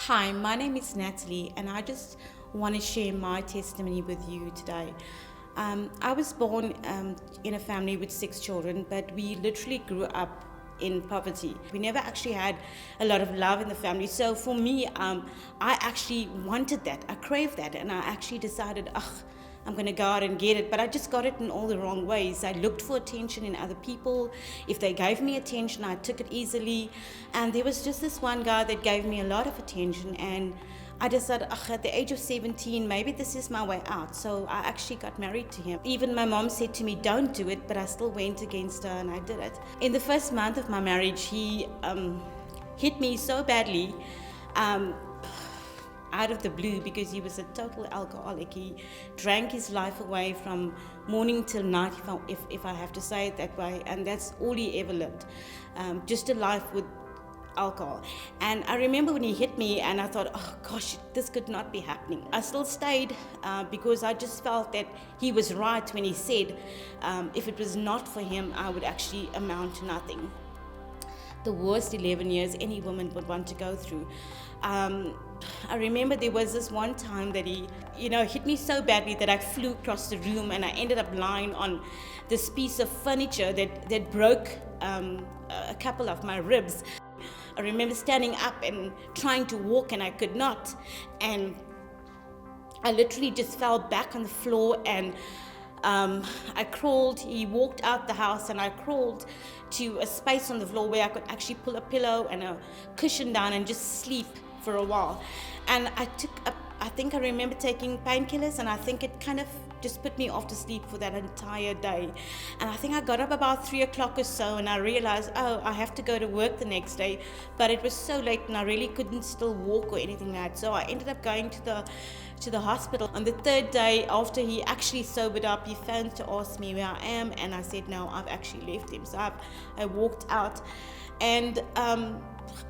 Hi, my name is Natalie, and I just want to share my testimony with you today. I was born in a family with 6 children, but we literally grew up in poverty. We never actually had a lot of love in the family. So for me, I actually wanted that. I craved that, and I actually decided, I'm going to go out and get it. But I just got it in all the wrong ways. I looked for attention in other people. If they gave me attention, I took it easily. And there was just this one guy that gave me a lot of attention. And I decided, at the age of 17, maybe this is my way out. So I actually got married to him. Even my mom said to me, don't do it, but I still went against her and I did it. In the first month of my marriage, he hit me so badly. Out of the blue, because he was a total alcoholic. He drank his life away from morning till night, if I have to say it that way, and that's all he ever lived, just a life with alcohol. And I remember when he hit me, and I thought, oh gosh, this could not be happening. I still stayed because I just felt that he was right when he said if it was not for him, I would actually amount to nothing. The worst 11 years any woman would want to go through. I remember there was this one time that he, hit me so badly that I flew across the room, and I ended up lying on this piece of furniture that broke a couple of my ribs. I remember standing up and trying to walk, and I could not. And I literally just fell back on the floor, and I crawled. He walked out the house, and I crawled to a space on the floor where I could actually pull a pillow and a cushion down and just sleep for a while. And I think I remember taking painkillers, and I think it kind of just put me off to sleep for that entire day. And I think I got up about 3 o'clock or so, and I realized, I have to go to work the next day. But it was so late, and I really couldn't still walk or anything like that. So I ended up going to the hospital. On the third day, after he actually sobered up, he phoned to ask me where I am, and I said, no, I've actually left him. So I walked out, and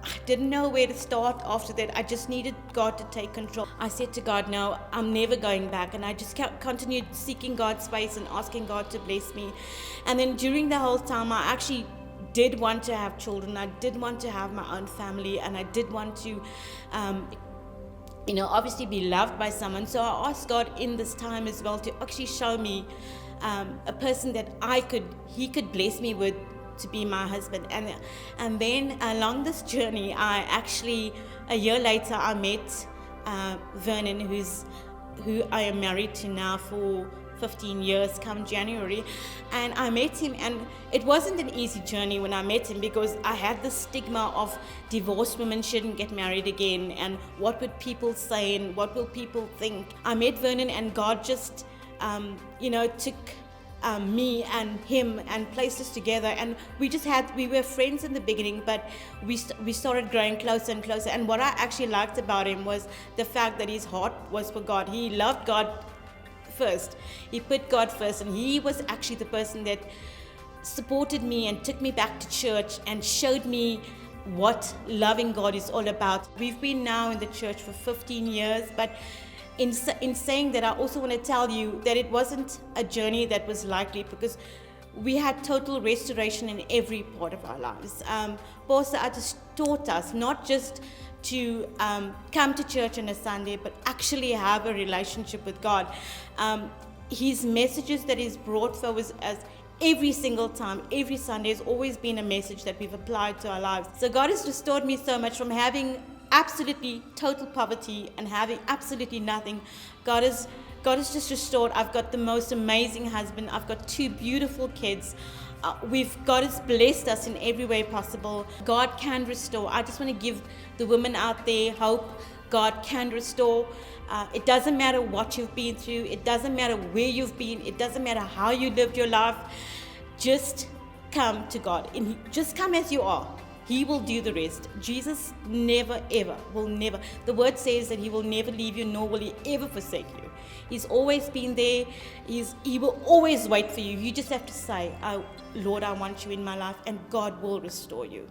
I didn't know where to start after that. I just needed God to take control. I said to God, no, I'm never going back. And I just continued seeking God's face and asking God to bless me. And then during the whole time, I actually did want to have children. I did want to have my own family, and I did want to obviously be loved by someone. So I asked God in this time as well to actually show me a person that he could bless me with to be my husband. And then along this journey, a year later, I met Vernon, who I am married to now for 15 years come January. And I met him, and it wasn't an easy journey when I met him, because I had the stigma of divorced women shouldn't get married again, and what would people say, and what will people think. I met Vernon, and God just took me and him and placed us together, and we were friends in the beginning, but we started growing closer and closer. And what I actually liked about him was the fact that his heart was for God. He loved God first. He put God first, and he was actually the person that supported me and took me back to church and showed me what loving God is all about. We've been now in the church for 15 years, but in saying that, I also want to tell you that it wasn't a journey that was likely, because we had total restoration in every part of our lives. Pastor Atis taught us not just to come to church on a Sunday, but actually have a relationship with God. His messages that he's brought forward as every single time, every Sunday, has always been a message that we've applied to our lives. So God has restored me so much from having absolutely total poverty and having absolutely nothing. God has just restored. I've got the most amazing husband. I've got 2 beautiful kids. God has blessed us in every way possible. God can restore. I just want to give the women out there hope. God can restore. It doesn't matter what you've been through. It doesn't matter where you've been. It doesn't matter how you lived your life. Just come to God. And just come as you are. He will do the rest. Jesus never, ever, will never. The word says that he will never leave you, nor will he ever forsake you. He's always been there. He will always wait for you. You just have to say, Lord, I want you in my life, and God will restore you.